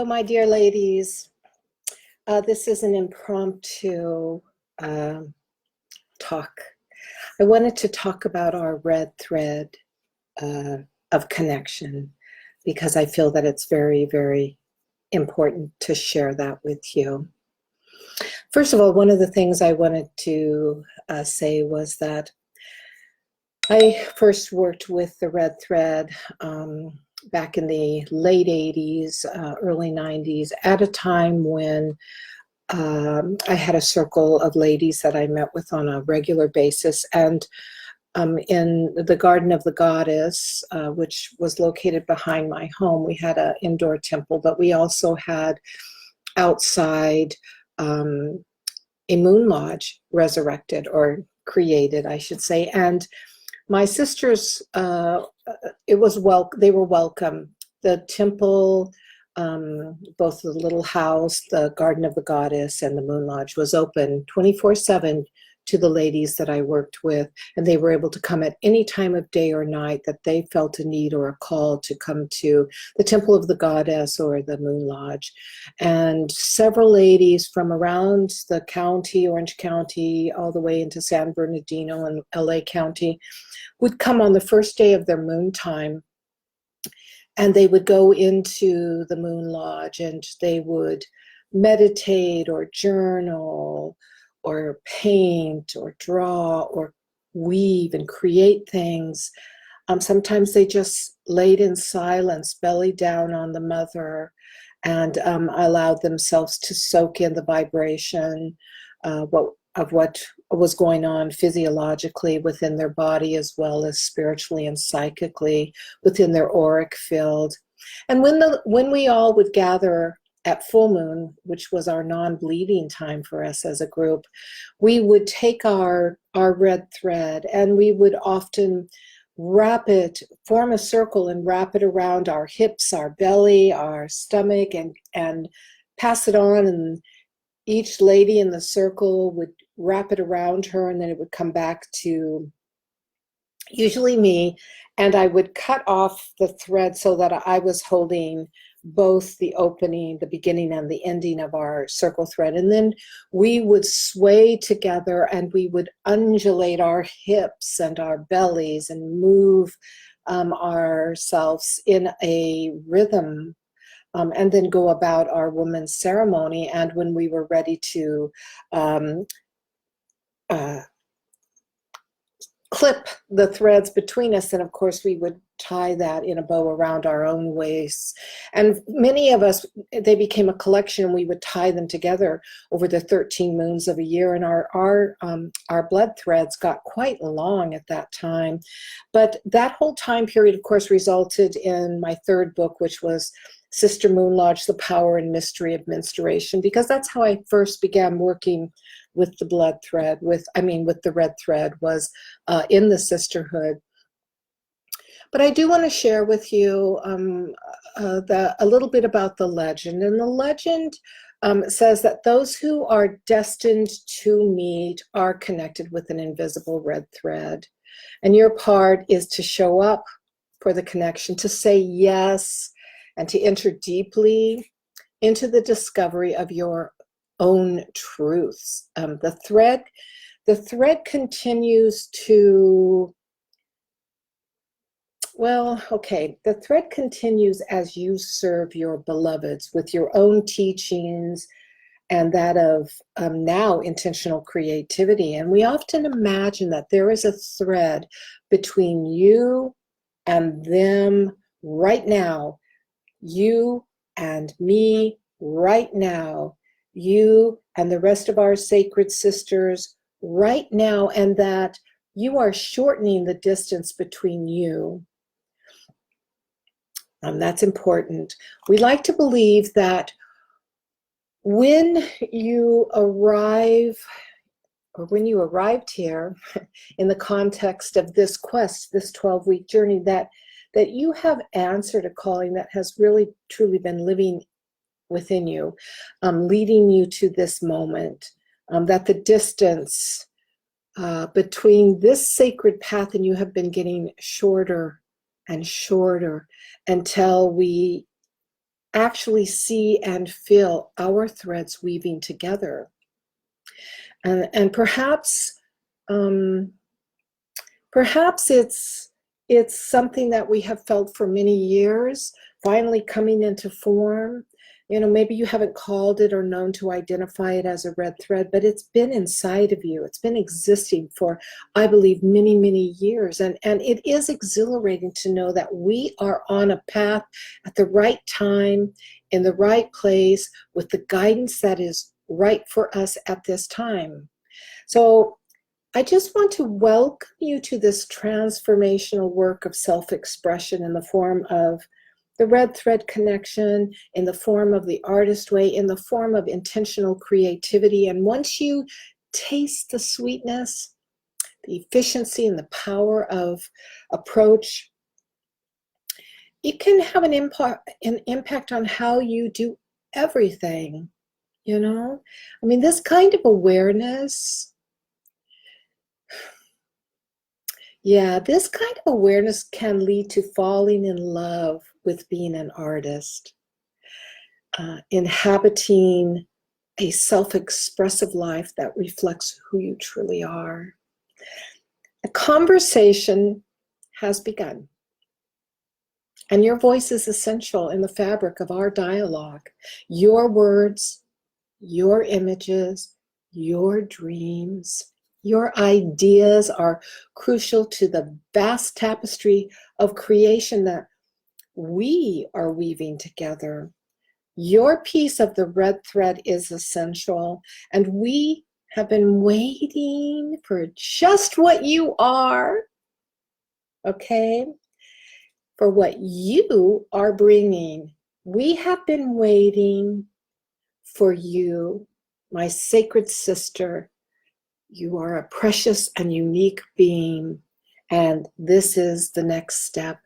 Hello, my dear ladies. This is an impromptu um talk. I wanted to talk about our red thread uh, of connection because I feel that it's very, very important to share that with you. First of all, one of the things I wanted to say was that I first worked with the red thread back in the late 80s, early 90s, at a time when I had a circle of ladies that I met with on a regular basis. And in the Garden of the Goddess, which was located behind my home, we had an indoor temple, but we also had outside um, a moon lodge resurrected or created, I should say. And my sisters, they were welcome. The temple, both the little house, the Garden of the Goddess, and the Moon Lodge was open 24/7 to the ladies that I worked with, and they were able to come at any time of day or night that they felt a need or a call to come to the Temple of the Goddess or the Moon Lodge. And several ladies from around the county, Orange County, all the way into San Bernardino and LA County, would come on the first day of their moon time, and they would go into the Moon Lodge and they would meditate or journal or paint or draw or weave and create things. Sometimes they just laid in silence, belly down on the mother, and allowed themselves to soak in the vibration of what was going on physiologically within their body, as well as spiritually and psychically within their auric field. And when we all would gather at full moon, which was our non-bleeding time for us as a group, we would take our red thread and we would often form a circle and wrap it around our hips, our belly, our stomach, and pass it on. And each lady in the circle would wrap it around her, and then it would come back to usually me, and I would cut off the thread so that I was holding both the opening, the beginning, and the ending of our circle thread. And then we would sway together and we would undulate our hips and our bellies and move ourselves in a rhythm, and then go about our woman's ceremony. And when we were ready to uh, clip the threads between us, and of course we would tie that in a bow around our own waists. And many of us, they became a collection, and we would tie them together over the 13 moons of a year. And our blood threads got quite long at that time. But that whole time period, of course, resulted in my third book, which was Sister Moon Lodge: The Power and Mystery of Menstruation, because that's how I first began working with the blood thread, with the red thread, was in the sisterhood. But I do want to share with you a little bit about the legend. And the legend says that those who are destined to meet are connected with an invisible red thread. And your part is to show up for the connection, to say yes, and to enter deeply into the discovery of your own truths. The thread continues to, the thread continues as you serve your beloveds with your own teachings and that of now intentional creativity. And we often imagine that there is a thread between you and them right now, you and me right now, you and the rest of our sacred sisters right now, and that you are shortening the distance between you. That's important. We like to believe that when you arrive, or when you arrived here in the context of this quest, this 12-week journey, that you have answered a calling that has really truly been living within you, leading you to this moment, that the distance between this sacred path and you have been getting shorter and shorter until we actually see and feel our threads weaving together. And perhaps it's something that we have felt for many years, finally coming into form. Maybe you haven't called it or known to identify it as a red thread, but it's been inside of you. It's been existing for, I believe, many, many years. And it is exhilarating to know that we are on a path at the right time, in the right place, with the guidance that is right for us at this time. So I just want to welcome you to this transformational work of self-expression in the form of the red thread connection, in the form of the artist way, in the form of intentional creativity. And once you taste the sweetness, the efficiency, and the power of approach, it can have an impact on how you do everything, this kind of awareness. Yeah, this kind of awareness can lead to falling in love with being an artist, inhabiting a self-expressive life that reflects who you truly are. A conversation has begun, and your voice is essential in the fabric of our dialogue. Your words, your images, your dreams, your ideas are crucial to the vast tapestry of creation that we are weaving together. Your piece of the red thread is essential, and we have been waiting for just what you are, okay? For what you are bringing. We have been waiting for you, my sacred sister. You are a precious and unique being, and this is the next step.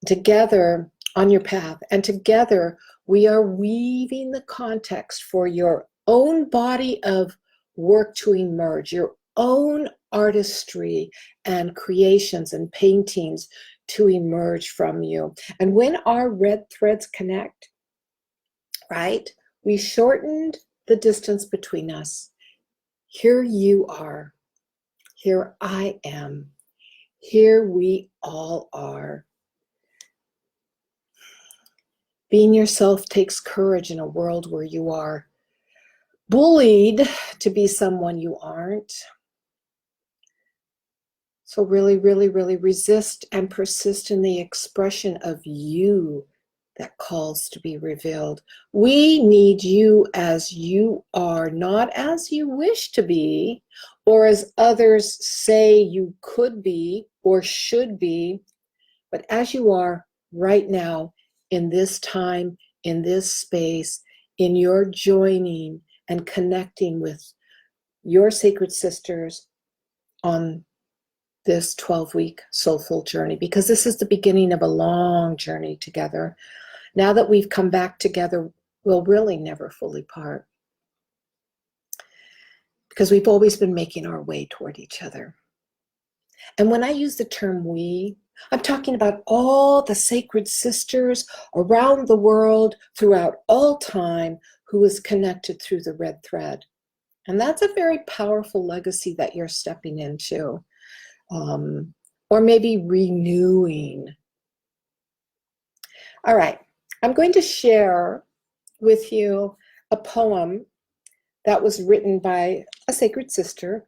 Together on your path, and together we are weaving the context for your own body of work to emerge, your own artistry and creations and paintings to emerge from you. And when our red threads connect, right, we shortened the distance between us. Here you are. Here I am. Here we all are. Being yourself takes courage in a world where you are bullied to be someone you aren't. So really, really, really resist and persist in the expression of you that calls to be revealed. We need you as you are, not as you wish to be, or as others say you could be or should be, but as you are right now, in this time, in this space, in your joining and connecting with your sacred sisters on this 12-week soulful journey, because this is the beginning of a long journey together. Now that we've come back together, we'll really never fully part, because we've always been making our way toward each other. And when I use the term we, I'm talking about all the sacred sisters around the world throughout all time who is connected through the red thread. And that's a very powerful legacy that you're stepping into, or maybe renewing. All right, I'm going to share with you a poem that was written by a sacred sister,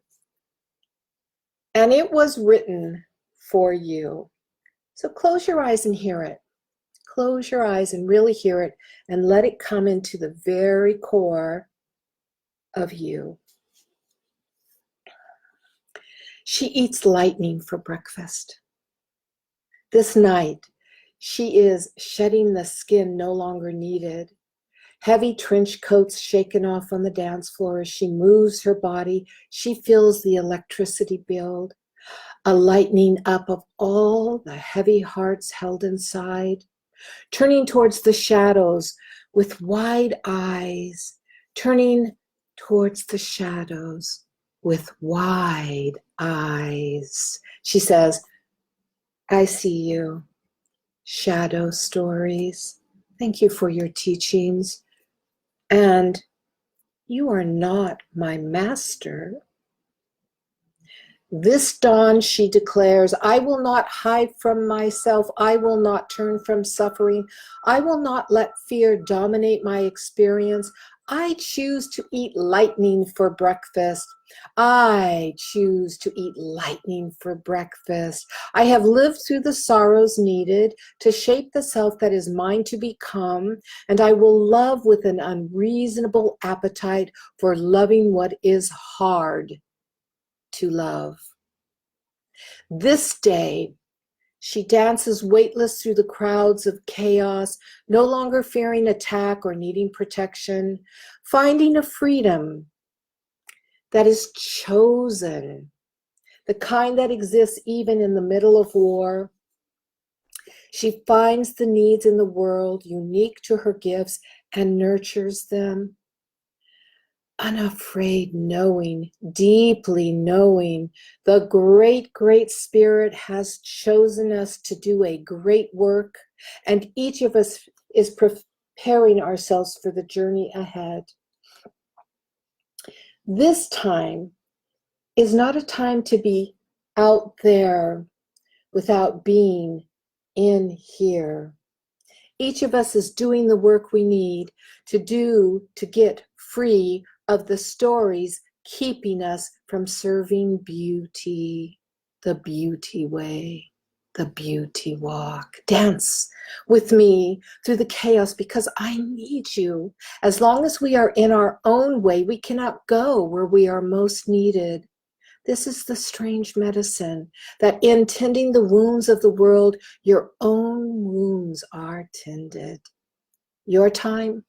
and it was written for you. So close your eyes and hear it. Close your eyes and really hear it, and let it come into the very core of you. She eats lightning for breakfast. This night, she is shedding the skin no longer needed. Heavy trench coats shaken off on the dance floor as she moves her body. She feels the electricity build, a lightening up of all the heavy hearts held inside, turning towards the shadows with wide eyes, turning towards the shadows with wide eyes. She says, I see you, shadow stories. Thank you for your teachings. And you are not my master. This dawn, she declares, I will not hide from myself. I will not turn from suffering. I will not let fear dominate my experience. I choose to eat lightning for breakfast. I choose to eat lightning for breakfast. I have lived through the sorrows needed to shape the self that is mine to become, and I will love with an unreasonable appetite for loving what is hard to love. This day, she dances weightless through the crowds of chaos, no longer fearing attack or needing protection, finding a freedom that is chosen, the kind that exists even in the middle of war. She finds the needs in the world unique to her gifts and nurtures them. Unafraid, knowing, deeply knowing, the great, great Spirit has chosen us to do a great work, and each of us is preparing ourselves for the journey ahead. This time is not a time to be out there without being in here. Each of us is doing the work we need to do to get free of the stories keeping us from serving beauty, the beauty way, the beauty walk. Dance with me through the chaos because I need you. As long as we are in our own way, we cannot go where we are most needed. This is the strange medicine that in tending the wounds of the world, your own wounds are tended. Your time,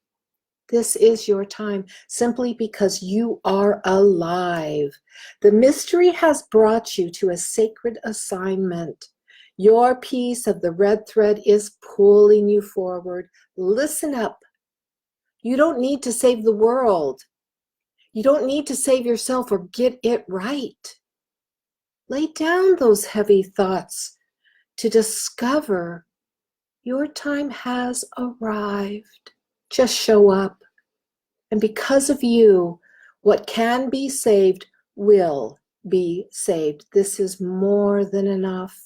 this is your time, simply because you are alive. The mystery has brought you to a sacred assignment. Your piece of the red thread is pulling you forward. Listen up. You don't need to save the world. You don't need to save yourself or get it right. Lay down those heavy thoughts to discover your time has arrived. Just show up. And because of you, what can be saved will be saved. This is more than enough.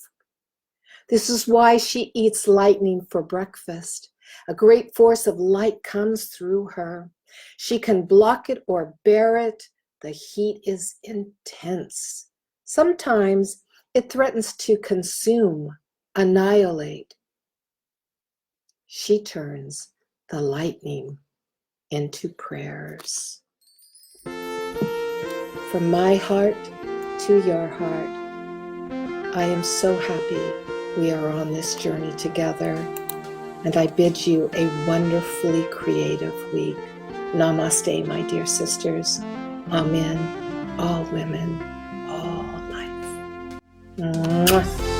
This is why she eats lightning for breakfast. A great force of light comes through her. She can block it or bear it. The heat is intense. Sometimes it threatens to consume, annihilate. She turns the lightning into prayers. From my heart to your heart, I am so happy we are on this journey together, and I bid you a wonderfully creative week. Namaste, my dear sisters. Amen. All women, all life. Mwah.